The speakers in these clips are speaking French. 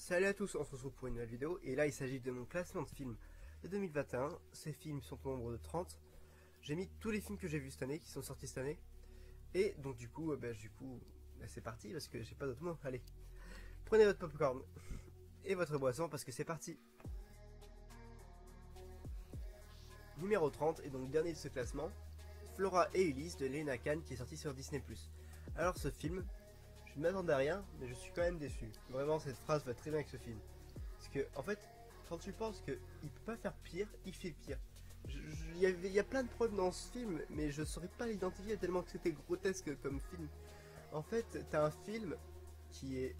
Salut à tous, on se retrouve pour une nouvelle vidéo et là il s'agit de mon classement de films de 2021. Ces films sont au nombre de 30. J'ai mis tous les films que j'ai vus cette année, qui sont sortis cette année. Et donc du coup, c'est parti parce que j'ai pas d'autre mot. Allez, prenez votre popcorn et votre boisson parce que c'est parti. Numéro 30 et donc le dernier de ce classement, Flora et Ulysse de Lena Khan qui est sorti sur Disney+. Alors ce film, je ne m'attendais à rien, mais je suis quand même déçu. Vraiment, cette phrase va très bien avec ce film. Parce que, en fait, quand tu penses qu'il peut pas faire pire, il fait pire. Il y a plein de problèmes dans ce film, mais je saurais pas l'identifier tellement que c'était grotesque comme film. En fait, t'as un film qui est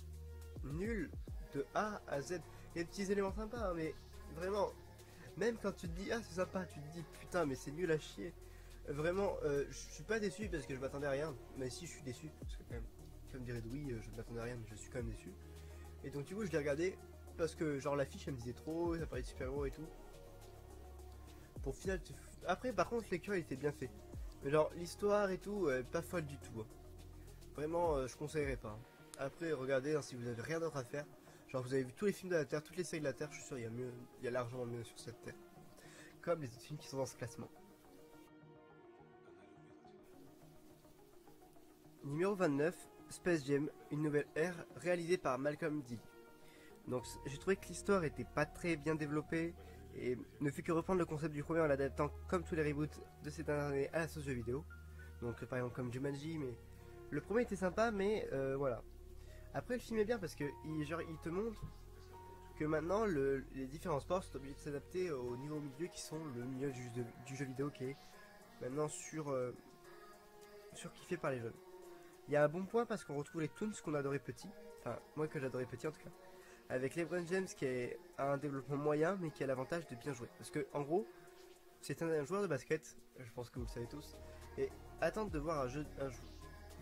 nul de A à Z. Il y a des petits éléments sympas, hein, mais vraiment, même quand tu te dis ah c'est sympa, tu te dis putain mais c'est nul à chier. Vraiment, je suis pas déçu parce que je m'attendais à rien, mais si je suis déçu parce que quand même, comme dirait Louis, je m'attendais à rien, mais je suis quand même déçu. Et donc du coup je l'ai regardé parce que genre l'affiche elle me disait trop, ça parlait de super-héros et tout. Pour final, après par contre l'écran il était bien fait, mais genre l'histoire et tout, pas folle du tout. Hein. Vraiment, je conseillerais pas. Hein. Après regardez hein, si vous avez rien d'autre à faire. Genre vous avez vu tous les films de la Terre, toutes les séries de la Terre, je suis sûr il y a mieux, il y a largement mieux sur cette Terre. Comme les autres films qui sont dans ce classement. Numéro 29, Space Jam, une nouvelle ère réalisée par Malcolm D. Donc j'ai trouvé que l'histoire était pas très bien développée et ne fait que reprendre le concept du premier en l'adaptant comme tous les reboots de ces dernières années à la sauce jeu vidéo. Donc par exemple comme Jumanji, mais le premier était sympa, mais voilà. Après le film est bien parce que il te montre que maintenant les différents sports sont obligés de s'adapter au niveau milieu qui sont le milieu du jeu vidéo qui est maintenant surkiffé par les jeunes. Il y a un bon point parce qu'on retrouve les Toons qu'on adorait petit, enfin moi que j'adorais petit en tout cas, avec LeBron James qui a un développement moyen mais qui a l'avantage de bien jouer. Parce que en gros, c'est un joueur de basket, je pense que vous le savez tous, et attendre de voir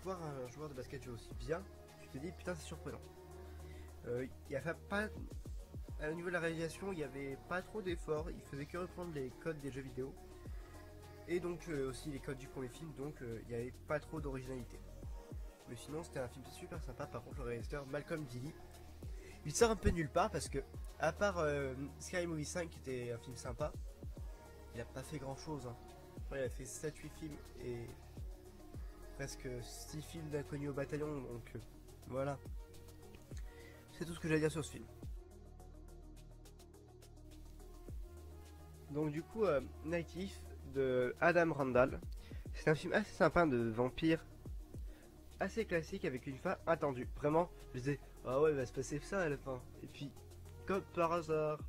voir un joueur de basket jouer aussi bien, tu te dis putain c'est surprenant. Il y a pas au niveau de la réalisation, il n'y avait pas trop d'efforts, il faisait que reprendre les codes des jeux vidéo et donc aussi les codes du premier film, donc il n'y avait pas trop d'originalité. Mais sinon c'était un film super sympa. Par contre le réalisateur Malcolm Dilly, il sort un peu nulle part parce que à part Scary Movie 5 qui était un film sympa, il a pas fait grand chose. Hein. Enfin, il a fait 7-8 films et presque 6 films d'inconnus au bataillon, donc voilà. C'est tout ce que j'ai à dire sur ce film. Donc du coup, Night Thief de Adam Randall, c'est un film assez sympa de vampire, assez classique avec une fin attendue. Vraiment, je disais, ah ouais, il va se passer ça à la fin. Et puis, comme par hasard,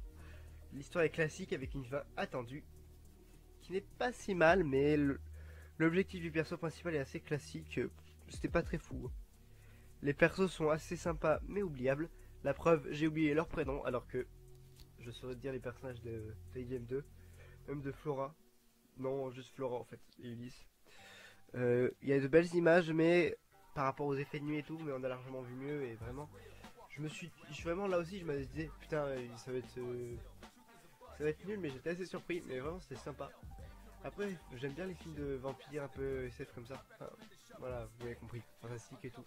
l'histoire est classique avec une fin attendue, qui n'est pas si mal, mais l'objectif du perso principal est assez classique. C'était pas très fou. Les persos sont assez sympas, mais oubliables. La preuve, j'ai oublié leur prénom, alors que je saurais dire les personnages de IGM2, même de Flora. Non, juste Flora en fait, et Ulysse. Il y a de belles images, mais par rapport aux effets de nuit et tout, mais on a largement vu mieux et vraiment, je suis vraiment là aussi, je me disais putain, ça va être nul, mais j'étais assez surpris, mais vraiment c'était sympa. Après, j'aime bien les films de vampires un peu SF comme ça. Enfin, voilà, vous avez compris, fantastique et tout.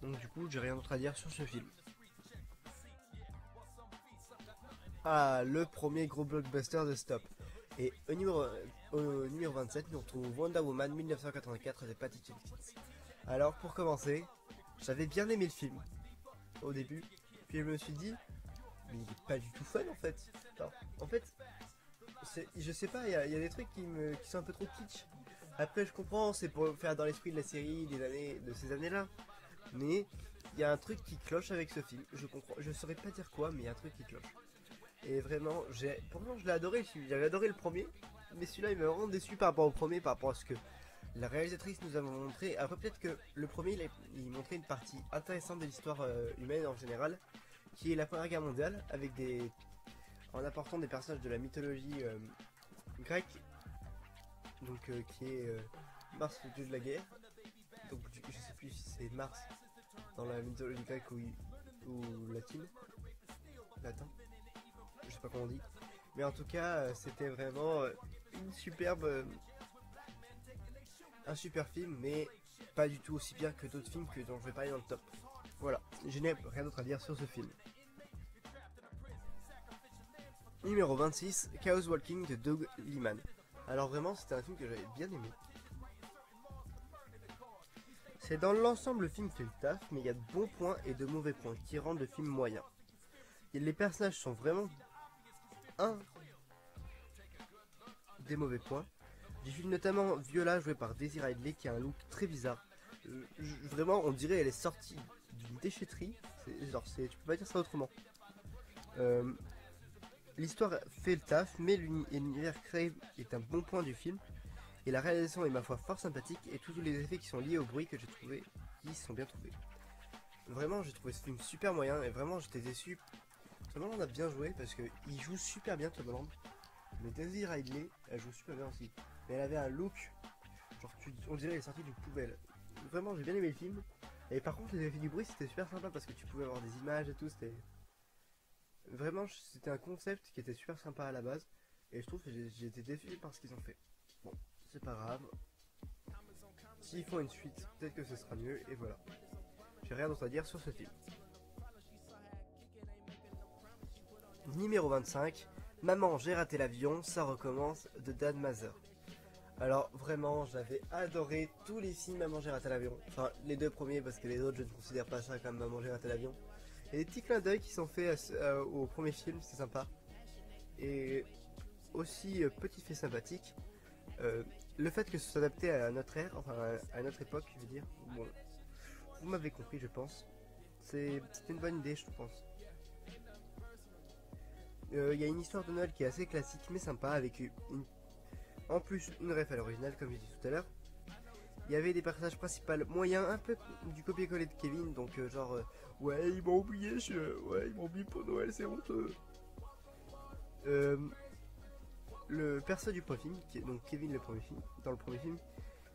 Donc du coup, j'ai rien d'autre à dire sur ce film. Ah, le premier gros blockbuster de Stop. Et au numéro 27, nous retrouvons Wonder Woman 1984 de Patty Jenkins. Alors pour commencer, j'avais bien aimé le film au début, puis je me suis dit, mais il est pas du tout fun en fait. Alors, en fait, je sais pas, il y a des trucs qui sont un peu trop kitsch. Après je comprends, c'est pour faire dans l'esprit de la série de ces années-là. Mais il y a un truc qui cloche avec ce film, je comprends, je saurais pas dire quoi, mais il y a un truc qui cloche. Et vraiment, pourtant je l'ai adoré, j'avais adoré le premier, mais celui-là il m'a vraiment déçu par rapport au premier, par rapport à ce que la réalisatrice nous a montré. Après peut-être que le premier il montrait une partie intéressante de l'histoire humaine en général, qui est la Première Guerre mondiale, en apportant des personnages de la mythologie grecque, donc qui est Mars le dieu de la guerre. Donc je sais plus si c'est Mars dans la mythologie grecque ou latine, latin, je sais pas comment on dit. Mais en tout cas, c'était vraiment un super film, mais pas du tout aussi bien que d'autres films dont je vais parler dans le top. Voilà, je n'ai rien d'autre à dire sur ce film. Numéro 26, Chaos Walking de Doug Liman. Alors vraiment, c'était un film que j'avais bien aimé. C'est dans l'ensemble le film fait le taf, mais il y a de bons points et de mauvais points qui rendent le film moyen. Et les personnages sont vraiment un des mauvais points. J'ai vu notamment Viola jouée par Daisy Ridley qui a un look très bizarre. Vraiment, on dirait elle est sortie d'une déchetterie. Tu peux pas dire ça autrement. L'histoire fait le taf, mais l'univers créé est un bon point du film. Et la réalisation est ma foi fort sympathique et tous les effets qui sont liés au bruit que j'ai trouvé, qui sont bien trouvés. Vraiment, j'ai trouvé ce film super moyen et vraiment j'étais déçu. Tom Holland a bien joué parce qu'il joue super bien Tom Holland. Mais Daisy Ridley, elle joue super bien aussi. Mais elle avait un look, genre on dirait elle est sortie d'une poubelle. Vraiment, j'ai bien aimé le film. Et par contre, les effets du bruit c'était super sympa parce que tu pouvais avoir des images et tout. Vraiment, c'était un concept qui était super sympa à la base. Et je trouve que j'ai été déçu par ce qu'ils ont fait. Bon, c'est pas grave. S'ils font une suite, peut-être que ce sera mieux. Et voilà. J'ai rien d'autre à dire sur ce film. Numéro 25. Maman, j'ai raté l'avion, ça recommence de Dan Mazer. Alors vraiment, j'avais adoré tous les films Maman, j'ai raté l'avion. Enfin, les deux premiers parce que les autres, je ne considère pas ça comme Maman, j'ai raté l'avion. Il y a des petits clins d'œil qui sont faits au premier film, c'est sympa. Et aussi, petit fait sympathique, le fait que ce soit adapté à notre ère, enfin à notre époque, je veux dire. Bon, vous m'avez compris, je pense. C'était une bonne idée, je pense. Il y a une histoire de Noël qui est assez classique mais sympa avec en plus une ref à l'original comme j'ai dit tout à l'heure. Il y avait des personnages principaux moyens, un peu du copier-coller de Kevin, donc ouais ils m'ont oublié, ouais ils m'ont oublié pour Noël, c'est honteux. Le perso du premier film, qui est donc Kevin dans le premier film,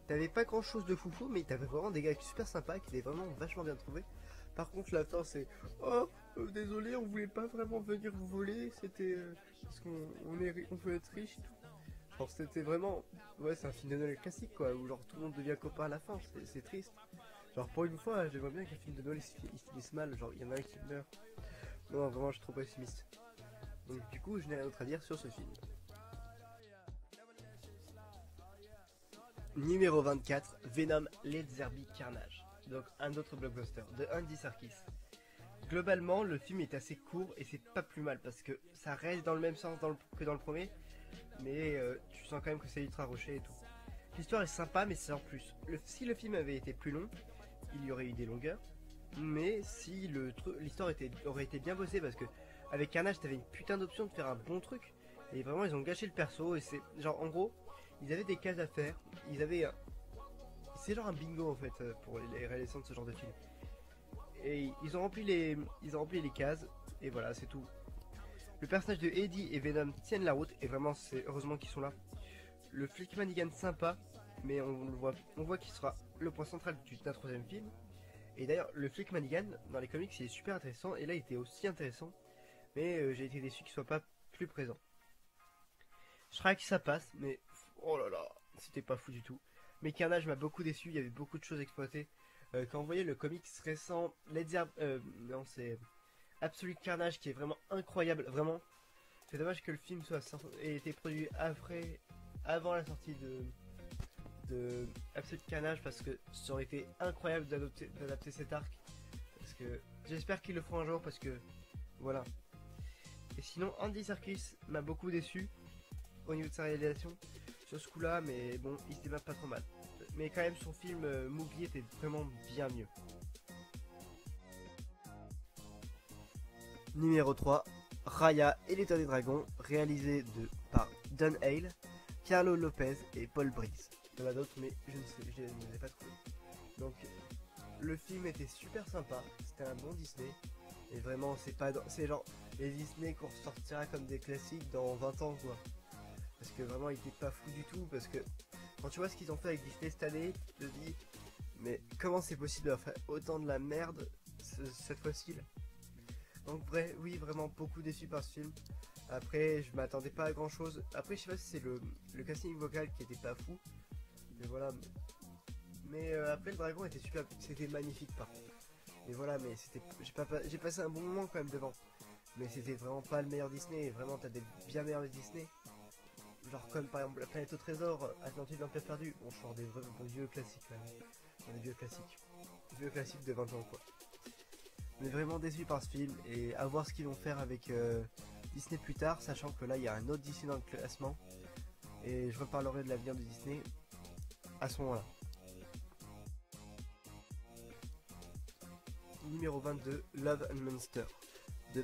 t'avais pas grand chose de foufou mais t'avais vraiment des gars super sympas qui étaient vraiment vachement bien trouvés. Par contre la fin c'est oh désolé on voulait pas vraiment venir vous voler, c'était parce on veut être riche et tout. Genre c'était vraiment ouais c'est un film de Noël classique quoi où genre tout le monde devient copain à la fin, c'est triste. Genre pour une fois j'aimerais bien qu'un film de Noël il se finisse mal, genre il y en a un qui meurt. Non vraiment je suis trop pessimiste. Donc du coup je n'ai rien d'autre à dire sur ce film. Numéro 24, Venom Laserbeak Carnage. Donc un autre blockbuster de Andy Serkis. Globalement, le film est assez court et c'est pas plus mal parce que ça reste dans le même sens que dans le premier, mais tu sens quand même que c'est ultra rushé et tout. L'histoire est sympa, mais c'est en plus. Si le film avait été plus long, il y aurait eu des longueurs, mais si l'histoire aurait été bien bossée parce que avec Carnage, t'avais une putain d'option de faire un bon truc et vraiment ils ont gâché le perso et c'est genre en gros, ils avaient des cases à faire, c'est genre un bingo en fait pour les réalisations de ce genre de film. Et ils ont rempli les cases et voilà c'est tout. Le personnage de Eddie et Venom tiennent la route et vraiment c'est heureusement qu'ils sont là. Le flic Manigan sympa mais on voit qu'il sera le point central d'un troisième film. Et d'ailleurs le flic Manigan dans les comics il est super intéressant et là il était aussi intéressant mais j'ai été déçu qu'il soit pas plus présent. Shrek ça passe mais oh là là c'était pas fou du tout. Mais Carnage m'a beaucoup déçu, il y avait beaucoup de choses exploitées. Quand vous voyez le comics récent, non c'est Absolute Carnage qui est vraiment incroyable, vraiment. C'est dommage que le film ait été produit avant la sortie de Absolute Carnage parce que ça aurait été incroyable d'adapter cet arc. Parce que j'espère qu'ils le feront un jour parce que voilà. Et sinon Andy Serkis m'a beaucoup déçu au niveau de sa réalisation sur ce coup là, mais bon il se démarre pas trop mal. Mais quand même son film Mowgli était vraiment bien mieux. Numéro 3, Raya et l'état des dragons, réalisé par Don Hale, Carlo Lopez et Paul Briggs. Il y en a d'autres mais je ne les ai pas trouvés. Donc le film était super sympa, c'était un bon Disney. Et vraiment c'est genre les Disney qu'on ressortira comme des classiques dans 20 ans quoi. Parce que vraiment il était pas fou du tout parce que quand tu vois ce qu'ils ont fait avec Disney cette année, tu te dis mais comment c'est possible de faire autant de la merde cette fois-ci là. Donc bref, oui vraiment beaucoup déçu par ce film. Après je m'attendais pas à grand chose. Après je sais pas si c'est le casting vocal qui était pas fou. Mais voilà. Mais après le dragon était super, c'était magnifique par contre. Mais voilà mais j'ai passé un bon moment quand même devant. mais c'était vraiment pas le meilleur Disney. Vraiment, t'as des bien meilleurs Disney. Genre comme par exemple La Planète au Trésor, Atlantide, l'Empire perdu. Bon, je sors des vrais des vieux classiques là. Des vieux classiques. Vieux classiques de 20 ans quoi. On est vraiment déçu par ce film et à voir ce qu'ils vont faire avec Disney plus tard, sachant que là il y a un autre Disney dans le classement. Et je reparlerai de l'avenir de Disney à ce moment-là. Numéro 22, Love and Monster de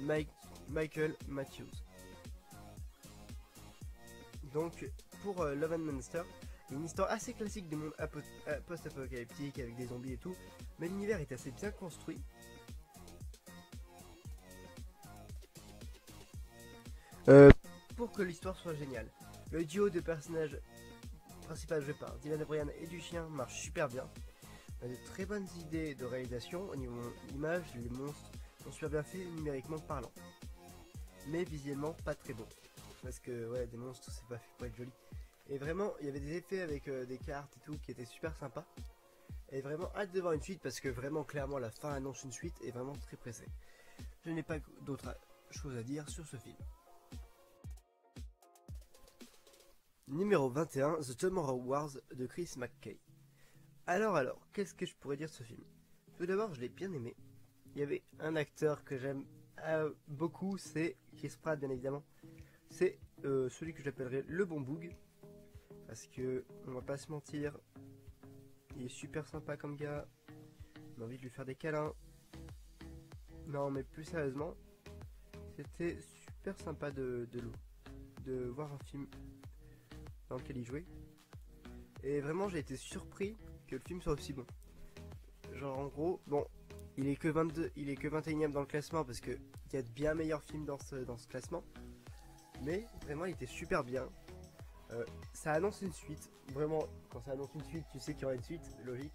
Michael Matthews. Donc pour Love and Monster, une histoire assez classique du monde post-apocalyptique avec des zombies et tout, mais l'univers est assez bien construit. Pour que l'histoire soit géniale. Le duo de personnages principal joué par Dylan O'Brien et du chien marche super bien. On a de très bonnes idées de réalisation au niveau de l'image, les monstres sont super bien faits numériquement parlant. Mais visuellement pas très bon. Parce que ouais, des monstres c'est pas fait pour être joli. Et vraiment il y avait des effets avec des cartes et tout qui étaient super sympas. Et vraiment hâte de voir une suite parce que vraiment clairement la fin annonce une suite et vraiment très pressé. Je n'ai pas d'autres choses à dire sur ce film. Numéro 21, The Tomorrow Wars de Chris McKay. Alors, qu'est-ce que je pourrais dire de ce film? Tout d'abord, je l'ai bien aimé. Il y avait un acteur que j'aime beaucoup, c'est Chris Pratt, bien évidemment. C'est celui que j'appellerais le bon Boog. Parce que, on va pas se mentir, il est super sympa comme gars. On a envie de lui faire des câlins. Non, mais plus sérieusement, c'était super sympa de voir un film dans lequel il jouait. Et vraiment, j'ai été surpris que le film soit aussi bon. Genre, en gros, bon, il est que 21ème dans le classement parce que il y a de bien meilleurs films dans ce classement. Mais vraiment, il était super bien. Ça annonce une suite. Vraiment, quand ça annonce une suite, tu sais qu'il y aura une suite, logique.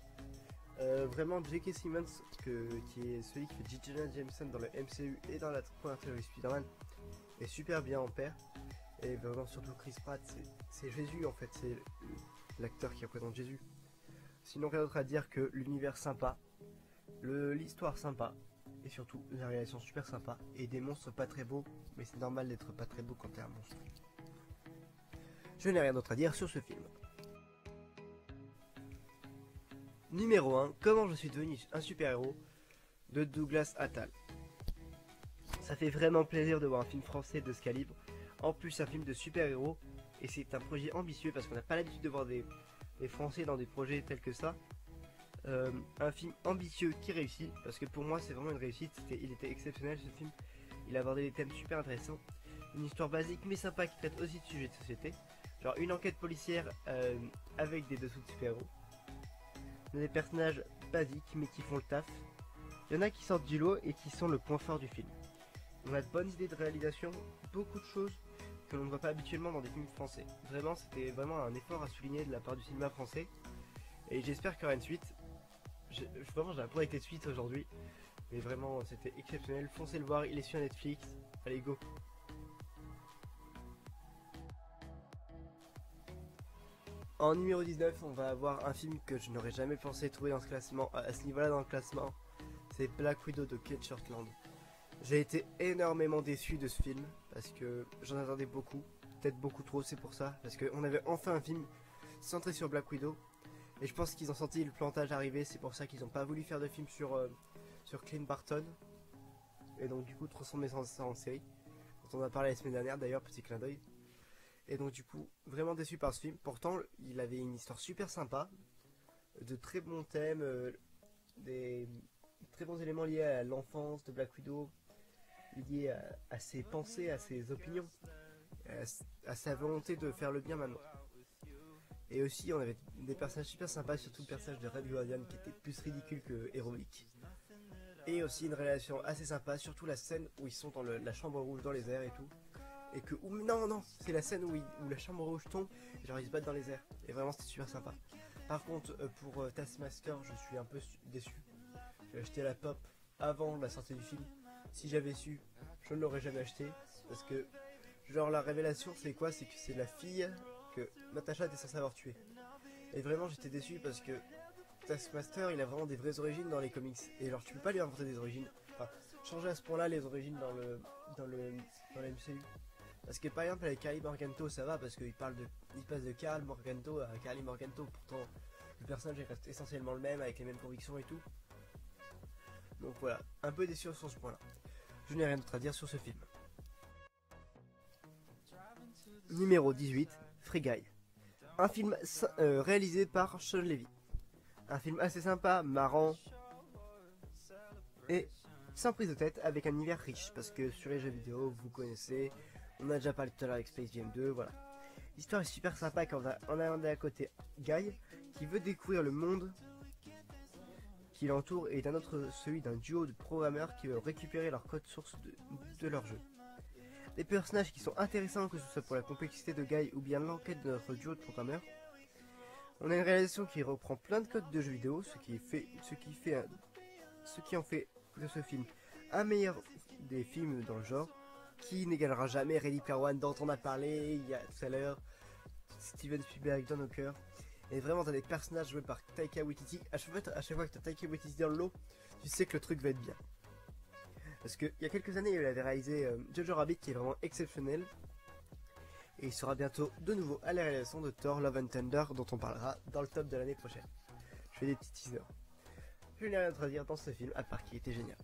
Vraiment, J.K. Simmons, qui est celui qui fait J. Jonah Jameson dans le MCU et dans la première trilogie Spider-Man, est super bien en paire. Et vraiment, surtout Chris Pratt, c'est Jésus en fait, c'est l'acteur qui représente Jésus. Sinon, rien d'autre à dire que l'univers sympa, l'histoire sympa, et surtout la réalisation super sympa, et des monstres pas très beaux, mais c'est normal d'être pas très beau quand t'es un monstre. Je n'ai rien d'autre à dire sur ce film. Numéro 1, Comment je suis devenu un super-héros de Douglas Attal. Ça fait vraiment plaisir de voir un film français de ce calibre. En plus, un film de super-héros. Et c'est un projet ambitieux parce qu'on n'a pas l'habitude de voir des Français dans des projets tels que ça. Un film ambitieux qui réussit. Parce que pour moi, c'est vraiment une réussite. Il était exceptionnel ce film. Il a abordé des thèmes super intéressants. Une histoire basique mais sympa qui traite aussi de sujets de société. Genre une enquête policière avec des dessous de super-héros. On a des personnages basiques mais qui font le taf. Il y en a qui sortent du lot et qui sont le point fort du film. On a de bonnes idées de réalisation, beaucoup de choses que l'on ne voit pas habituellement dans des films français. Vraiment, c'était vraiment un effort à souligner de la part du cinéma français. Et j'espère qu'il y aura une suite. Vraiment, j'ai un problème avec les suites aujourd'hui. Mais vraiment, c'était exceptionnel. Foncez le voir, il est sur Netflix. Allez, go! En numéro 19, on va avoir un film que je n'aurais jamais pensé trouver dans ce classement, à ce niveau-là dans le classement. C'est Black Widow de Kate Shortland. J'ai été énormément déçu de ce film parce que j'en attendais beaucoup, peut-être beaucoup trop, c'est pour ça, parce qu'on avait enfin un film centré sur Black Widow et je pense qu'ils ont senti le plantage arriver, c'est pour ça qu'ils n'ont pas voulu faire de film sur Clint Barton et donc du coup transformer ça en série, dont on a parlé la semaine dernière d'ailleurs, petit clin d'œil. Et donc du coup vraiment déçu par ce film. Pourtant il avait une histoire super sympa, de très bons thèmes, des très bons éléments liés à l'enfance de Black Widow, lié à ses pensées, à ses opinions, à sa volonté de faire le bien maintenant. Et aussi on avait des personnages super sympas, surtout le personnage de Red Guardian qui était plus ridicule que héroïque. Et aussi une relation assez sympa, surtout la scène où ils sont dans la chambre rouge dans les airs et tout. Et que, non, c'est la scène où la chambre rouge tombe, et genre ils se battent dans les airs. Et vraiment c'était super sympa. Par contre pour Taskmaster, je suis un peu déçu. J'ai acheté la pop avant la sortie du film. Si j'avais su, je ne l'aurais jamais acheté. Parce que, genre, la révélation, c'est quoi? C'est que c'est la fille que Natasha était censée avoir tuée. Et vraiment, j'étais déçu parce que Taskmaster, il a vraiment des vraies origines dans les comics. Et genre, tu peux pas lui inventer des origines. Enfin, changer à ce point-là les origines dans le MCU. Parce que par exemple avec Carly Morganto ça va parce qu'il passe de Carl Morganto à Carly Morganto, pourtant le personnage reste essentiellement le même avec les mêmes convictions et tout. Donc voilà, un peu déçu sur ce point là. Je n'ai rien d'autre à dire sur ce film. Numéro 18, Free Guy. Un film réalisé par Sean Levy. Un film assez sympa, marrant et sans prise de tête, avec un univers riche. Parce que sur les jeux vidéo, vous connaissez, on a déjà parlé tout à l'heure avec Space Jam 2, voilà. L'histoire est super sympa quand on a à côté Guy qui veut découvrir le monde qui l'entoure et d'un autre celui d'un duo de programmeurs qui veulent récupérer leur code source de leur jeu. Des personnages qui sont intéressants, que ce soit pour la complexité de Guy ou bien l'enquête de notre duo de programmeurs. On a une réalisation qui reprend plein de codes de jeux vidéo, ce qui en fait de ce film un meilleur des films dans le genre, qui n'égalera jamais Ready Player One dont on a parlé il y a tout à l'heure, Steven Spielberg dans nos cœurs. Et vraiment, t'as des personnages joués par Taika Waititi. À chaque fois que t'as Taika Waititi dans le lot, tu sais que le truc va être bien. Parce qu'il y a quelques années, il avait réalisé Jojo Rabbit qui est vraiment exceptionnel. Et il sera bientôt de nouveau à la réalisation de Thor Love and Thunder dont on parlera dans le top de l'année prochaine. Je fais des petits teasers. Je n'ai rien d'autre à dire dans ce film à part qu'il était génial.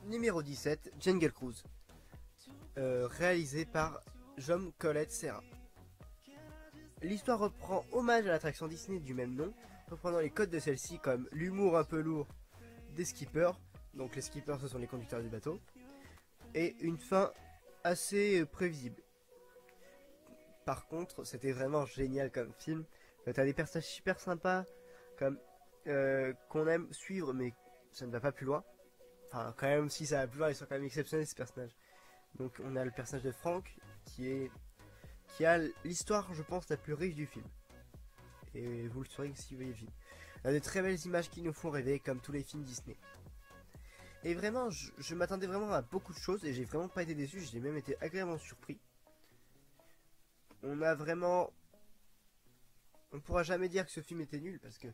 Numéro 17, Jungle Cruise. Réalisé par John Colette Serra. L'histoire reprend hommage à l'attraction Disney du même nom, reprenant les codes de celle-ci comme l'humour un peu lourd des skippers, donc les skippers ce sont les conducteurs du bateau, et une fin assez prévisible. Par contre, c'était vraiment génial comme film. T'as des personnages super sympas, comme qu'on aime suivre, mais ça ne va pas plus loin. Enfin, quand même, si ça va plus loin, ils sont quand même exceptionnels ces personnages. Donc, on a le personnage de Frank qui a l'histoire, je pense, la plus riche du film. Et vous le saurez si vous voyez le film. Il y a de très belles images qui nous font rêver, comme tous les films Disney. Et vraiment, je m'attendais vraiment à beaucoup de choses et j'ai vraiment pas été déçu, j'ai même été agréablement surpris. On a vraiment... On pourra jamais dire que ce film était nul parce que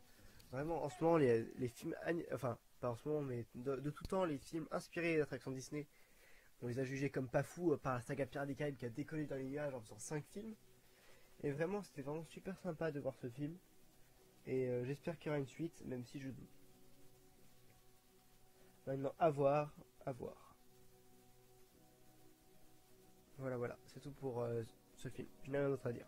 vraiment en ce moment les films... Enfin, pas en ce moment mais de tout temps, les films inspirés d'attractions Disney, on les a jugés comme pas fous par la saga Pirates des Caraïbes qui a décollé dans les nuages en faisant 5 films. Et vraiment, c'était vraiment super sympa de voir ce film. Et j'espère qu'il y aura une suite, même si je doute. Maintenant, à voir, à voir. Voilà, c'est tout pour ce film. Je n'ai rien d'autre à dire.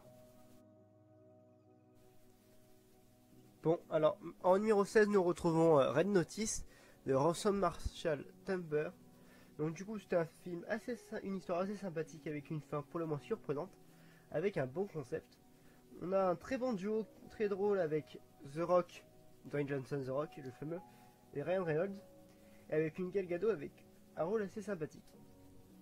Bon, alors, en numéro 16, nous retrouvons Red Notice de Ransom Marshall Tumber. Donc du coup, c'était un film une histoire assez sympathique avec une fin pour le moins surprenante, avec un bon concept. On a un très bon duo, très drôle avec The Rock, Dwayne Johnson The Rock, le fameux, et Ryan Reynolds, et avec une Gal Gadot avec un rôle assez sympathique.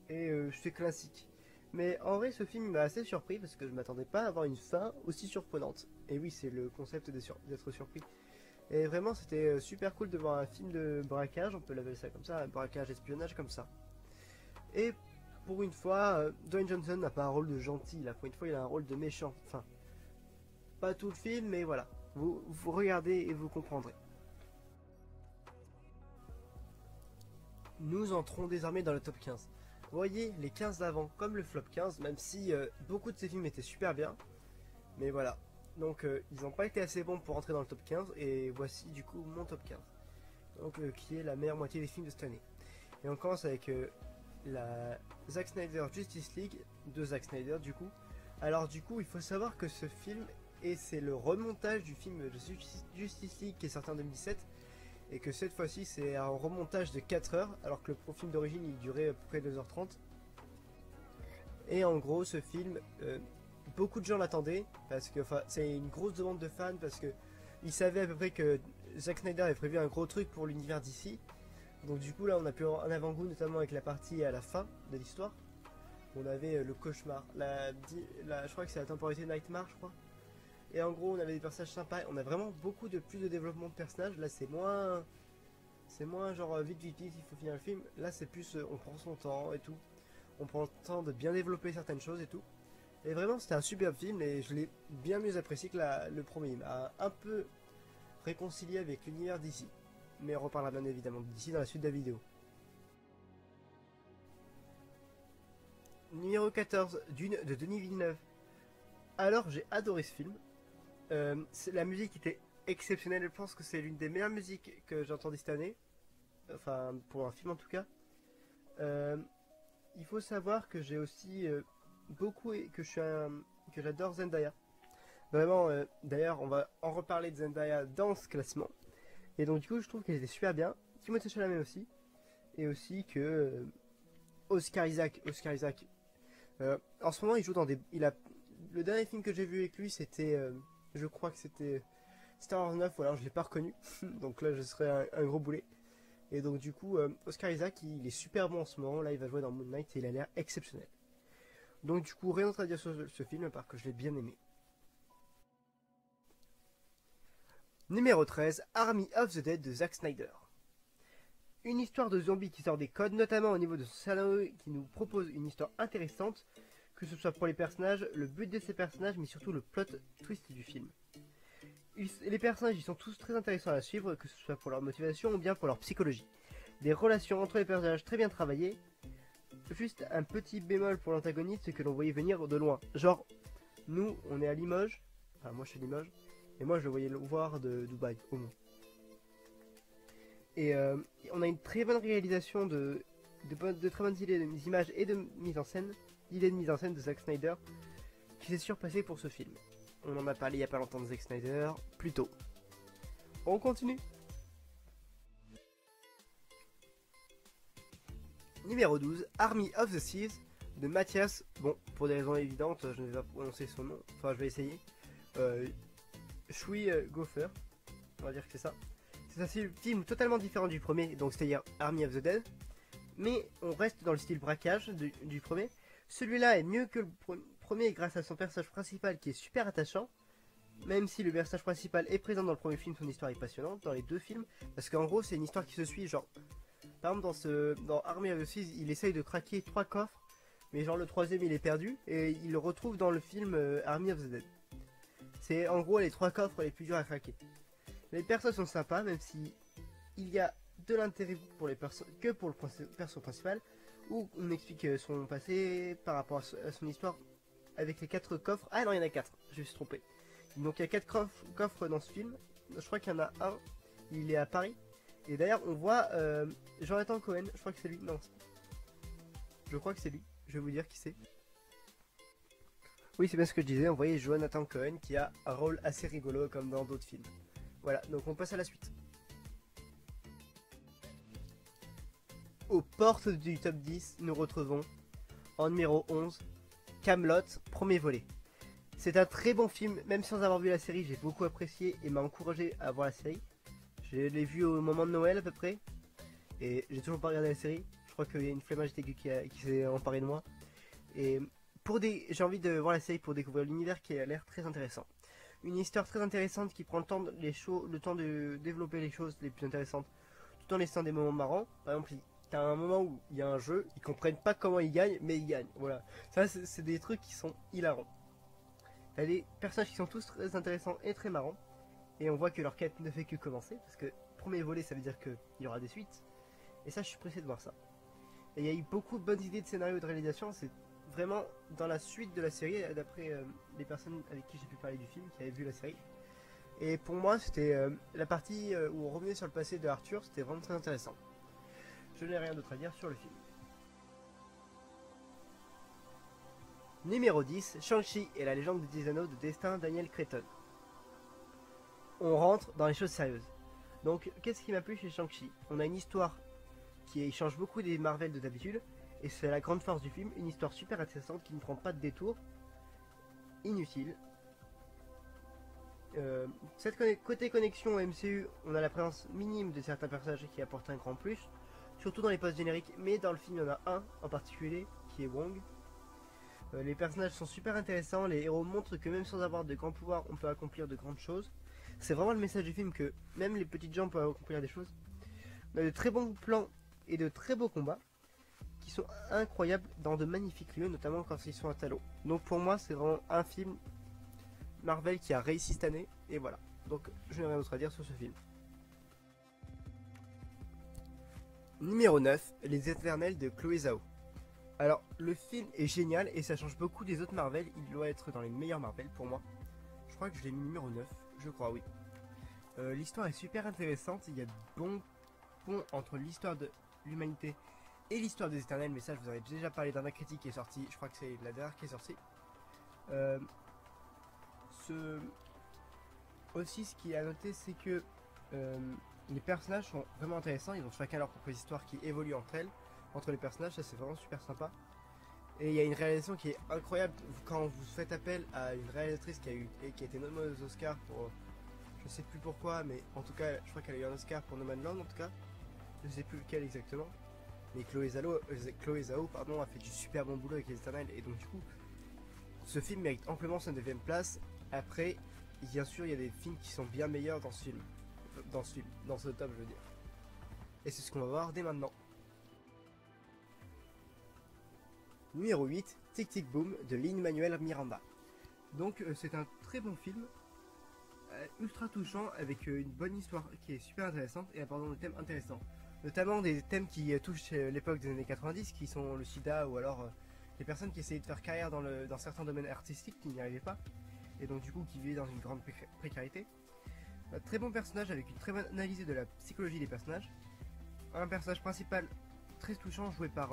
Et c'est classique. Mais en vrai, ce film m'a assez surpris parce que je m'attendais pas à avoir une fin aussi surprenante. Et oui, c'est le concept d'être surpris. Et vraiment, c'était super cool de voir un film de braquage, on peut l'appeler ça comme ça, un braquage espionnage comme ça. Et pour une fois, Dwayne Johnson n'a pas un rôle de gentil, là, pour une fois, il a un rôle de méchant. Enfin, pas tout le film, mais voilà. Vous regardez et vous comprendrez. Nous entrons désormais dans le top 15. Vous voyez, les 15 d'avant, comme le flop 15, même si beaucoup de ces films étaient super bien. Mais voilà. Donc ils n'ont pas été assez bons pour entrer dans le top 15. Et voici du coup mon top 15. Donc qui est la meilleure moitié des films de cette année. Et on commence avec la Zack Snyder Justice League de Zack Snyder du coup. Alors du coup, il faut savoir que ce film, et c'est le remontage du film de Justice League qui est sorti en 2017. Et que cette fois-ci c'est un remontage de 4 heures alors que le film d'origine il durait à peu près 2h30. Et en gros ce film, beaucoup de gens l'attendaient parce que c'est une grosse demande de fans parce que ils savaient à peu près que Zack Snyder avait prévu un gros truc pour l'univers d'ici. Donc du coup là on a pu un avant-goût notamment avec la partie à la fin de l'histoire. On avait le cauchemar, je crois que c'est la temporalité Nightmare je crois. Et en gros, on avait des personnages sympas. On a vraiment beaucoup plus de développement de personnages. Là, c'est moins genre vite, il faut finir le film. Là, c'est plus on prend son temps et tout. On prend le temps de bien développer certaines choses et tout. Et vraiment, c'était un superbe film et je l'ai bien mieux apprécié que le premier. Il m'a un peu réconcilié avec l'univers d'ici. Mais on reparlera bien évidemment d'ici dans la suite de la vidéo. Numéro 14, Dune de Denis Villeneuve. Alors j'ai adoré ce film. La musique était exceptionnelle, je pense que c'est l'une des meilleures musiques que j'ai entendues cette année. Enfin, pour un film en tout cas. Il faut savoir que j'ai aussi que j'adore Zendaya. Vraiment, d'ailleurs, on va en reparler de Zendaya dans ce classement. Et donc du coup, je trouve qu'elle était super bien. Timothée Chalamet aussi. Et aussi que Oscar Isaac. En ce moment, il joue dans des. Le dernier film que j'ai vu avec lui, c'était. Je crois que c'était Star Wars 9, ou alors je l'ai pas reconnu. Donc là, je serais un gros boulet. Et donc du coup, Oscar Isaac, il est super bon en ce moment. Là, il va jouer dans Moon Knight et il a l'air exceptionnel. Donc du coup, rien d'autre à dire sur ce film, à part que je l'ai bien aimé. Numéro 13, Army of the Dead de Zack Snyder. Une histoire de zombies qui sort des codes, notamment au niveau de son scénario, qui nous propose une histoire intéressante, que ce soit pour les personnages, le but de ces personnages, mais surtout le plot twist du film. Les personnages, ils sont tous très intéressants à suivre, que ce soit pour leur motivation ou bien pour leur psychologie. Des relations entre les personnages très bien travaillées. Juste un petit bémol pour l'antagoniste, c'est que l'on voyait venir de loin. Genre, nous, on est à Limoges, enfin moi je suis à Limoges, et moi je le voyais le voir de Dubaï, au moins. Et on a une très bonne réalisation de très bonnes idées d'images et de mise en scène, de Zack Snyder, qui s'est surpassé pour ce film. On en a parlé il n'y a pas longtemps de Zack Snyder, plus tôt. On continue. Numéro 12, Army of the Thieves de Mathias. Bon, pour des raisons évidentes, je ne vais pas prononcer son nom, enfin je vais essayer. Shui Gopher, on va dire que c'est ça. C'est un film totalement différent du premier, donc c'est-à-dire Army of the Dead. Mais on reste dans le style braquage du premier. Celui-là est mieux que le premier grâce à son personnage principal qui est super attachant. Même si le personnage principal est présent dans le premier film, son histoire est passionnante dans les deux films. Parce qu'en gros, c'est une histoire qui se suit. Genre, par exemple, dans Army of the Thieves, il essaye de craquer 3 coffres. Mais genre, le troisième, il est perdu. Et il le retrouve dans le film Army of the Dead. C'est en gros les 3 coffres les plus durs à craquer. Les personnages sont sympas, même si il y a de l'intérêt pour les que pour le perso principal, où on explique son passé par rapport à son histoire avec les 4 coffres. Ah non, il y en a 4, je me suis trompé. Donc il y a 4 coffres dans ce film. Je crois qu'il y en a un, il est à Paris. Et d'ailleurs, on voit Jonathan Cohen, je crois que c'est lui. Non, je crois que c'est lui, je vais vous dire qui c'est. Oui, c'est bien ce que je disais, on voyait Jonathan Cohen qui a un rôle assez rigolo comme dans d'autres films. Voilà, donc on passe à la suite. Aux portes du top 10, nous retrouvons en numéro 11, Kaamelott, premier volet. C'est un très bon film, même sans avoir vu la série, j'ai beaucoup apprécié et m'a encouragé à voir la série. Je l'ai vu au moment de Noël à peu près, et j'ai toujours pas regardé la série. Je crois qu'il y a une flemme qui s'est emparée de moi. Et j'ai envie de voir la série pour découvrir l'univers qui a l'air très intéressant. Une histoire très intéressante qui prend le temps de développer les choses les plus intéressantes, tout en laissant des moments marrants. Par exemple, t'as un moment où il y a un jeu, ils comprennent pas comment ils gagnent, mais ils gagnent. Voilà, ça c'est des trucs qui sont hilarants. T'as des personnages qui sont tous très intéressants et très marrants, et on voit que leur quête ne fait que commencer, parce que premier volet ça veut dire qu'il y aura des suites, et ça je suis pressé de voir ça. Et il y a eu beaucoup de bonnes idées de scénario et de réalisation, c'est vraiment dans la suite de la série, d'après les personnes avec qui j'ai pu parler du film, qui avaient vu la série. Et pour moi, c'était la partie où on revenait sur le passé de Arthur, c'était vraiment très intéressant. Je n'ai rien d'autre à dire sur le film. Numéro 10, Shang-Chi et la légende des 10 anneaux de destin Daniel Cretton. On rentre dans les choses sérieuses. Donc, qu'est-ce qui m'a plu chez Shang-Chi? On a une histoire qui change beaucoup des Marvel de d'habitude, et c'est la grande force du film, une histoire super intéressante qui ne prend pas de détour inutile. Côté connexion au MCU, on a la présence minime de certains personnages qui apportent un grand plus, surtout dans les postes génériques, mais dans le film il y en a un en particulier qui est Wong. Les personnages sont super intéressants, les héros montrent que même sans avoir de grands pouvoirs, on peut accomplir de grandes choses. C'est vraiment le message du film que même les petites gens peuvent accomplir des choses. On a de très bons plans et de très beaux combats qui sont incroyables dans de magnifiques lieux, notamment quand ils sont à Talo. Donc pour moi, c'est vraiment un film Marvel qui a réussi cette année, et voilà. Donc je n'ai rien d'autre à dire sur ce film. Numéro 9, Les Éternels de Chloé Zhao. Alors le film est génial et ça change beaucoup des autres Marvel, il doit être dans les meilleurs Marvel pour moi. Je crois que je l'ai mis numéro 9, je crois oui. L'histoire est super intéressante, il y a de bons ponts entre l'histoire de l'humanité et l'histoire des Éternels, mais ça je vous en ai déjà parlé dans ma critique qui est sortie, je crois que c'est la dernière qui est sortie. Aussi ce qui est à noter c'est que les personnages sont vraiment intéressants, ils ont chacun leur propre histoire qui évolue entre elles, entre les personnages, ça c'est vraiment super sympa. Et il y a une réalisation qui est incroyable quand vous faites appel à une réalisatrice qui a été nommée aux Oscars pour, je sais plus pourquoi, mais en tout cas je crois qu'elle a eu un Oscar pour No Man's Land en tout cas, je sais plus lequel exactement. Mais Chloé Zhao pardon, a fait du super bon boulot avec les Éternels et donc du coup ce film mérite amplement sa 9ème place. Après, bien sûr il y a des films qui sont bien meilleurs dans ce film, dans ce top je veux dire. Et c'est ce qu'on va voir dès maintenant. Numéro 8, Tic Tic Boom de Lin-Manuel Miranda. Donc c'est un très bon film, ultra touchant, avec une bonne histoire qui est super intéressante et abordant des thèmes intéressants. Notamment des thèmes qui touchent l'époque des années 90, qui sont le sida ou alors les personnes qui essayaient de faire carrière dans certains domaines artistiques qui n'y arrivaient pas, et donc du coup qui vivaient dans une grande précarité. Un très bon personnage avec une très bonne analyse de la psychologie des personnages. Un personnage principal très touchant joué par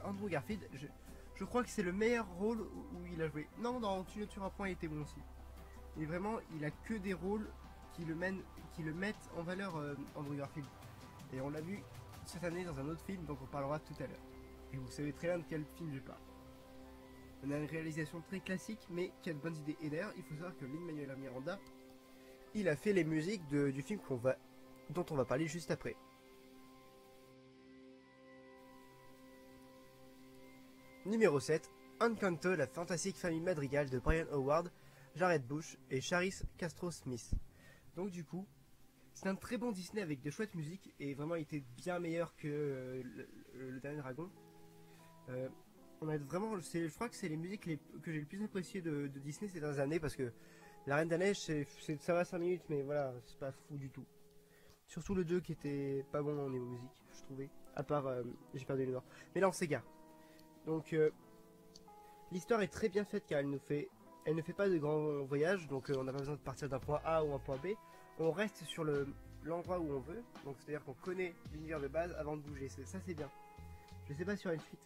Andrew Garfield. Je crois que c'est le meilleur rôle où il a joué. Non, dans Tu ne tueras point, il était bon aussi. Et vraiment, il a que des rôles qui le mettent en valeur, Andrew Garfield. Et on l'a vu cette année dans un autre film dont on parlera tout à l'heure. Et vous savez très bien de quel film je parle. On a une réalisation très classique, mais qui a de bonnes idées. Et d'ailleurs, il faut savoir que Lin-Manuel Miranda, il a fait les musiques du film dont on va parler juste après. Numéro 7, Encanto, la fantastique famille madrigale de Brian Howard, Jared Bush et Charis Castro-Smith. Donc du coup, c'est un très bon Disney avec de chouettes musiques et vraiment il était bien meilleur que le Dernier Dragon. On a vraiment, je crois que c'est les musiques que j'ai le plus appréciées de Disney ces dernières années parce que La Reine des Neiges, ça va 5 minutes mais voilà, c'est pas fou du tout. Surtout le 2 qui était pas bon au niveau musique, je trouvais. À part, j'ai perdu le nord. Mais là on s'égare. Donc l'histoire est très bien faite car elle ne fait pas de grands voyages, donc on n'a pas besoin de partir d'un point A ou un point B. On reste sur l'endroit où on veut, donc c'est-à-dire qu'on connaît l'univers de base avant de bouger. Ça c'est bien. Je sais pas sur une suite.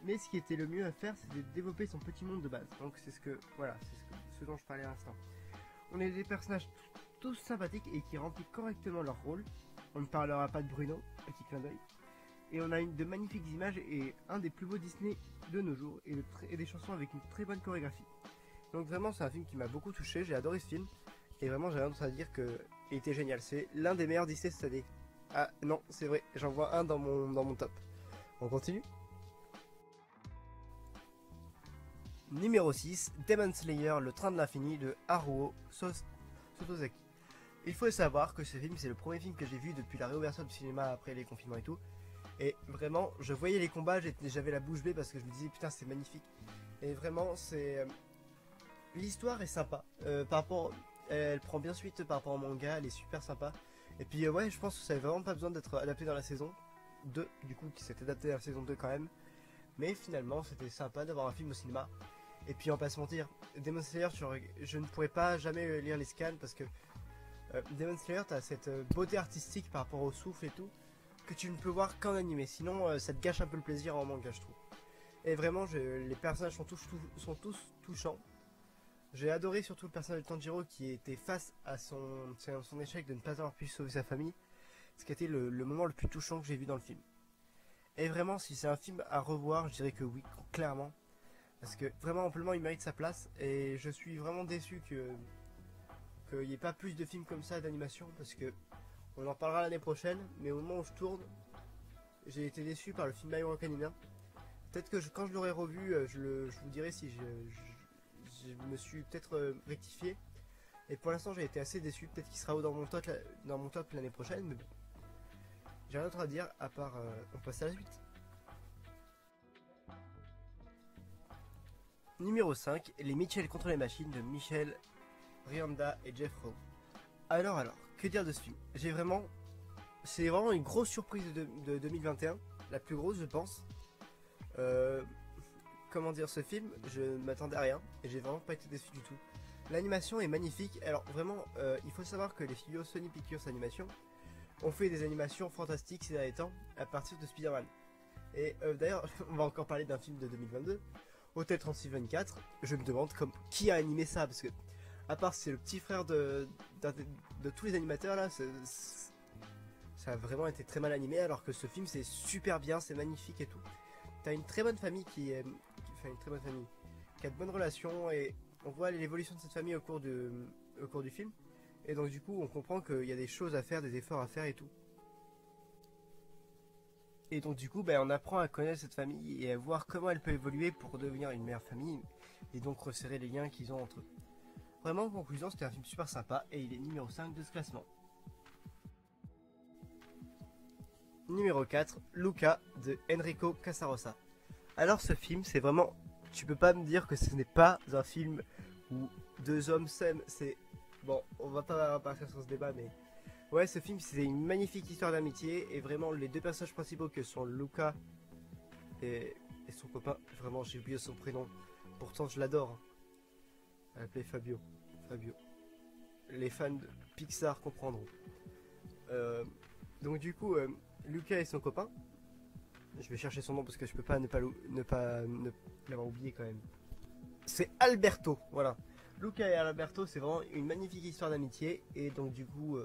Mais ce qui était le mieux à faire, c'était de développer son petit monde de base. Donc c'est ce dont je parlais à l'instant. On est des personnages tous sympathiques et qui remplissent correctement leur rôle. On ne parlera pas de Bruno, petit clin d'œil. Et on a de magnifiques images et un des plus beaux Disney de nos jours et des chansons avec une très bonne chorégraphie. Donc vraiment c'est un film qui m'a beaucoup touché, j'ai adoré ce film. Et vraiment j'ai rien d'autre à dire qu'il était génial. C'est l'un des meilleurs Disney cette année. Ah non, c'est vrai, j'en vois un dans mon top. On continue. Numéro 6, Demon Slayer, le train de l'infini de Haruo Sotozaki. Il faut savoir que ce film, c'est le premier film que j'ai vu depuis la réouverture du cinéma après les confinements et tout. Et vraiment, je voyais les combats, j'avais la bouche bée parce que je me disais putain c'est magnifique. Et vraiment, l'histoire est sympa. Elle prend bien suite par rapport au manga, elle est super sympa. Et puis ouais, je pense que ça n'avait vraiment pas besoin d'être adapté dans la saison 2, du coup qui s'est adapté à la saison 2 quand même. Mais finalement, c'était sympa d'avoir un film au cinéma. Et puis on va pas se mentir, Demon Slayer, je ne pourrais pas jamais lire les scans parce que Demon Slayer, t'as cette beauté artistique par rapport au souffle et tout, que tu ne peux voir qu'en animé. Sinon, ça te gâche un peu le plaisir en manga, je trouve. Et vraiment, les personnages sont tous touchants. J'ai adoré surtout le personnage de Tanjiro qui était face à son échec de ne pas avoir pu sauver sa famille. Ce qui a été le moment le plus touchant que j'ai vu dans le film. Et vraiment, si c'est un film à revoir, je dirais que oui, clairement. Parce que vraiment, amplement, il mérite sa place. Et je suis vraiment déçu qu'il n'y ait pas plus de films comme ça d'animation. Parce que on en parlera l'année prochaine. Mais au moment où je tourne, j'ai été déçu par le film My Hero Academia. Peut-être que quand je l'aurai revu, je vous dirai si je me suis peut-être rectifié. Et pour l'instant, j'ai été assez déçu. Peut-être qu'il sera dans mon top l'année prochaine. Mais bon. J'ai rien d'autre à dire à part on passe à la suite. Numéro 5, Les Mitchell contre les machines de Michel Rianda et Jeff Rowe. Alors, que dire de ce film? C'est vraiment une grosse surprise de 2021, la plus grosse je pense. Comment dire, ce film, je ne m'attendais à rien et j'ai vraiment pas été déçu du tout. L'animation est magnifique. Alors vraiment, il faut savoir que les studios Sony Pictures Animation ont fait des animations fantastiques ces derniers temps à partir de Spider-Man. Et d'ailleurs, on va encore parler d'un film de 2022, Hôtel 3624. Je me demande qui a animé ça, parce que à part c'est le petit frère de tous les animateurs là, ça a vraiment été très mal animé, alors que ce film c'est super bien, c'est magnifique et tout. T'as une très bonne famille qui a de bonnes relations, et on voit l'évolution de cette famille au cours du film. Et donc du coup on comprend qu'il y a des choses à faire, des efforts à faire et tout. Et donc du coup on apprend à connaître cette famille et à voir comment elle peut évoluer pour devenir une meilleure famille, et donc resserrer les liens qu'ils ont entre eux. Vraiment, en conclusion, c'était un film super sympa et il est numéro 5 de ce classement. Numéro 4, Luca de Enrico Casarosa. Alors ce film, c'est vraiment... Tu peux pas me dire que ce n'est pas un film où deux hommes s'aiment. C'est... Bon, on va pas partir sur ce débat, mais... Ouais, ce film, c'est une magnifique histoire d'amitié. Et vraiment, les deux personnages principaux que sont Luca et son copain... Vraiment, j'ai oublié son prénom. Pourtant, je l'adore. Elle s'appelait Fabio. Les fans de Pixar comprendront. Donc du coup, Luca et son copain, je vais chercher son nom parce que je peux pas ne pas l'avoir oublié quand même. C'est Alberto, voilà. Luca et Alberto, c'est vraiment une magnifique histoire d'amitié, et donc du coup,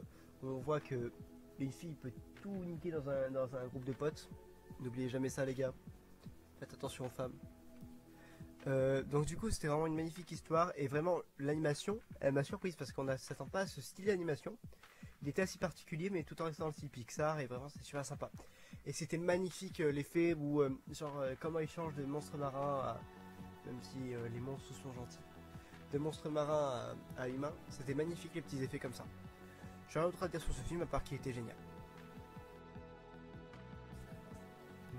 on voit que une fille peut tout niquer dans un groupe de potes. N'oubliez jamais ça, les gars. Faites attention aux femmes. Donc du coup c'était vraiment une magnifique histoire, et vraiment l'animation elle m'a surprise parce qu'on ne s'attend pas à ce style d'animation. Il était assez particulier mais tout en restant dans le style Pixar, et vraiment c'était super sympa. Et c'était magnifique l'effet où comment ils changent de monstres marins à, même si les monstres sont gentils, de monstres marins à humains. C'était magnifique les petits effets comme ça. J'ai rien d'autre à dire sur ce film à part qu'il était génial.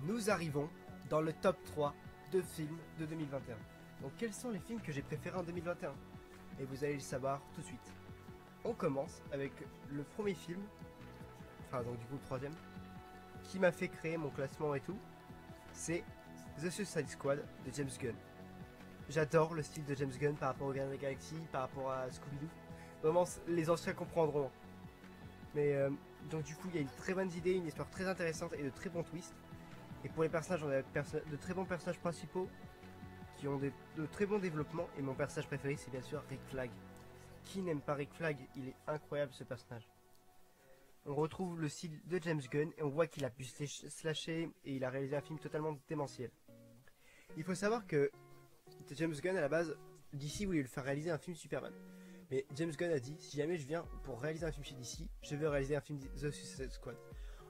Nous arrivons dans le top 3 de films de 2021. Donc quels sont les films que j'ai préférés en 2021? Et vous allez le savoir tout de suite. On commence avec le premier film, enfin donc du coup le troisième, qui m'a fait créer mon classement et tout. C'est The Suicide Squad de James Gunn. J'adore le style de James Gunn par rapport au Gardiens de la Galaxie, par rapport à Scooby-Doo. Vraiment, les anciens comprendront. Mais donc du coup il y a une très bonne idée, une histoire très intéressante et de très bons twists. Et pour les personnages, on a de très bons personnages principaux qui ont de très bons développements. Et mon personnage préféré, c'est bien sûr Rick Flag. Qui n'aime pas Rick Flag? Il est incroyable ce personnage. On retrouve le style de James Gunn et on voit qu'il a pu slasher et il a réalisé un film totalement démentiel. Il faut savoir que James Gunn à la base, DC voulait lui faire réaliser un film Superman. Mais James Gunn a dit, si jamais je viens pour réaliser un film chez DC, je veux réaliser un film The Suicide Squad.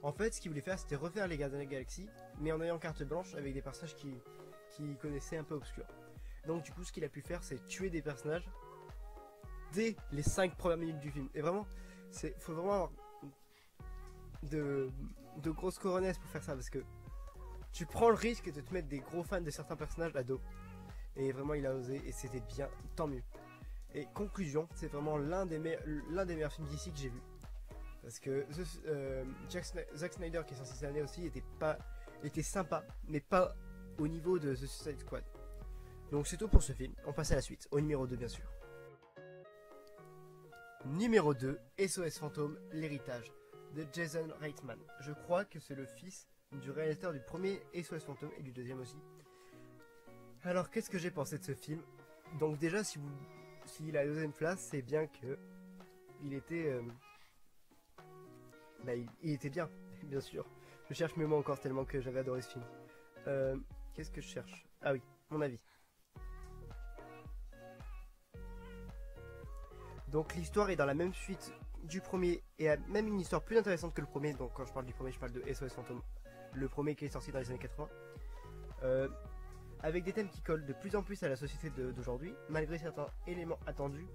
En fait, ce qu'il voulait faire, c'était refaire les Gardiens de la Galaxie, mais en ayant carte blanche avec des personnages qui connaissaient un peu obscurs. Donc du coup, ce qu'il a pu faire, c'est tuer des personnages dès les 5 premières minutes du film. Et vraiment, faut vraiment avoir de grosses coronesses pour faire ça, parce que tu prends le risque de te mettre des gros fans de certains personnages à dos. Et vraiment, il a osé, et c'était bien, tant mieux. Et conclusion, c'est vraiment l'un des meilleurs films d'ici que j'ai vu. Parce que Zack Snyder, qui est sorti cette année aussi, était sympa, mais pas au niveau de The Suicide Squad. Donc c'est tout pour ce film. On passe à la suite, au numéro 2 bien sûr. Numéro 2, SOS Fantôme, l'héritage de Jason Reitman. Je crois que c'est le fils du réalisateur du premier SOS Fantôme et du deuxième aussi. Alors qu'est-ce que j'ai pensé de ce film? Donc déjà, s'il a la deuxième place, c'est bien que il était... il était bien, bien sûr. Je cherche mes mots encore tellement que j'avais adoré ce film. Qu'est-ce que je cherche? Ah oui, mon avis. Donc l'histoire est dans la même suite du premier et a même une histoire plus intéressante que le premier. Donc quand je parle du premier, je parle de SOS Fantôme, le premier qui est sorti dans les années 80. Avec des thèmes qui collent de plus en plus à la société d'aujourd'hui, malgré certains éléments attendus,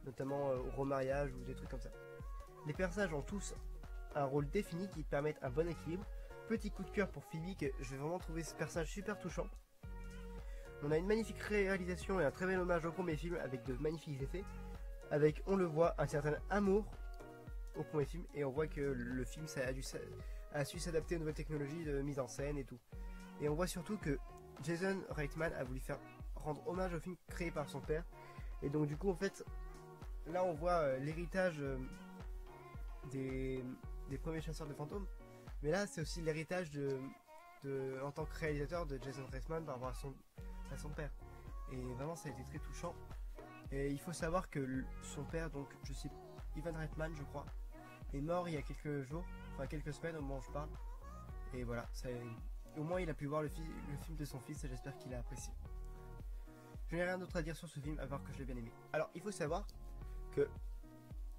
notamment au remariage ou des trucs comme ça. Les personnages ont tous un rôle défini qui permettent un bon équilibre. Petit coup de cœur pour Phoebe, que je vais vraiment trouver ce personnage super touchant. On a une magnifique réalisation et un très bel hommage au premier film avec de magnifiques effets. Avec, on le voit, un certain amour au premier film et on voit que le film a su s'adapter aux nouvelles technologies de mise en scène et tout. Et on voit surtout que Jason Reitman a voulu faire rendre hommage au film créé par son père. Et donc du coup en fait, là on voit l'héritage des premiers chasseurs de fantômes. Mais là c'est aussi l'héritage en tant que réalisateur de Jason Reitman par rapport à son père. Et vraiment ça a été très touchant. Et il faut savoir que son père, donc je sais, Ivan Reitman je crois, est mort il y a quelques jours, enfin quelques semaines au moment où je parle. Et voilà, au moins il a pu voir le film de son fils et j'espère qu'il a apprécié. Je n'ai rien d'autre à dire sur ce film à part que je l'ai bien aimé. Alors il faut savoir que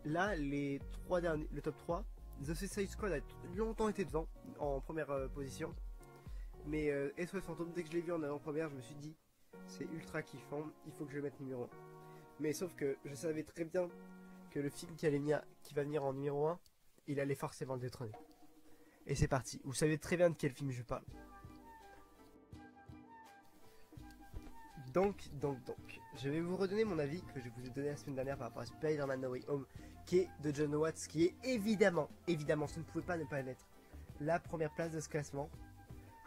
là le top 3, The Suicide Squad a longtemps été devant en première position. Mais SOS Fantôme, dès que je l'ai vu en avant-première, je me suis dit c'est ultra kiffant, il faut que je le mette numéro 1. Mais sauf que je savais très bien que le film qui va venir en numéro 1, il allait forcément le détrôner. Et c'est parti, vous savez très bien de quel film je parle. Donc, je vais vous redonner mon avis que je vous ai donné la semaine dernière par rapport à Spider-Man No Way Home, qui est de Jon Watts, qui est évidemment, ce ne pouvait pas ne pas l'être, la première place de ce classement.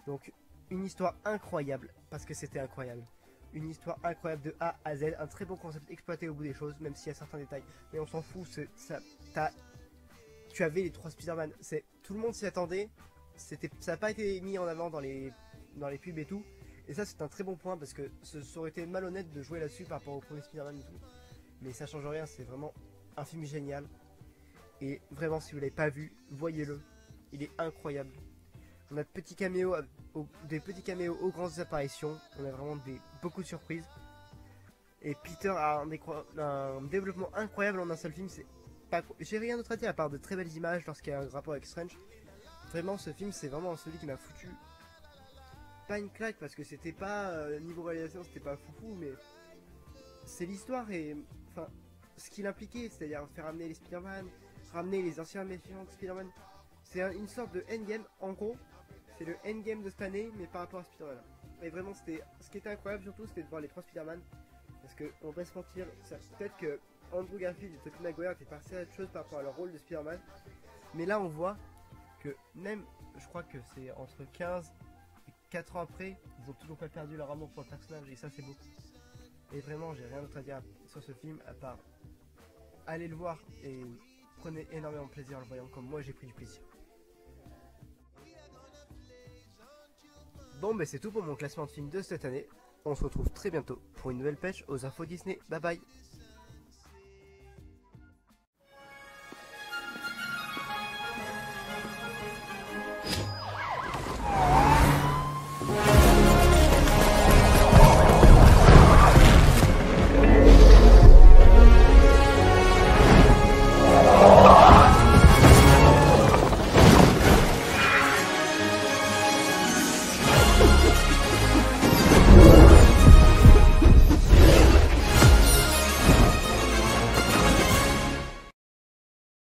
Donc, une histoire incroyable, parce que c'était incroyable. Une histoire incroyable de A à Z, un très bon concept exploité au bout des choses, même s'il y a certains détails, mais on s'en fout, tu avais les 3 Spider-Man, tout le monde s'y attendait, ça n'a pas été mis en avant dans les pubs et tout, et ça c'est un très bon point, parce que ça aurait été malhonnête de jouer là-dessus par rapport au premier Spider-Man et tout, mais ça change rien, c'est vraiment un film génial, et vraiment si vous l'avez pas vu, voyez-le, il est incroyable. On a des petits caméos aux grandes apparitions. On a vraiment beaucoup de surprises. Et Peter a un développement incroyable en un seul film. J'ai rien d'autre à dire à part de très belles images lorsqu'il y a un rapport avec Strange. Vraiment, ce film, c'est vraiment celui qui m'a foutu pas une claque parce que c'était pas niveau réalisation, c'était pas foufou, mais c'est l'histoire et enfin ce qu'il impliquait, c'est-à-dire faire ramener les Spider-Man, ramener les anciens méfiants de Spider-Man. C'est une sorte de endgame en gros. C'est le endgame de cette année, mais par rapport à Spider-Man. Et vraiment, ce qui était incroyable surtout, c'était de voir les 3 Spider-Man. Parce qu'on va se mentir, peut-être que Andrew Garfield et Tobey Maguire étaient passés à autre chose par rapport à leur rôle de Spider-Man. Mais là, on voit que même, je crois que c'est entre 15 et 4 ans après, ils ont toujours pas perdu leur amour pour le personnage. Et ça, c'est beau. Et vraiment, j'ai rien d'autre à dire sur ce film, à part allez le voir et prenez énormément de plaisir en le voyant, comme moi j'ai pris du plaisir. Bon, mais c'est tout pour mon classement de films de cette année. On se retrouve très bientôt pour une nouvelle pêche aux infos Disney. Bye bye.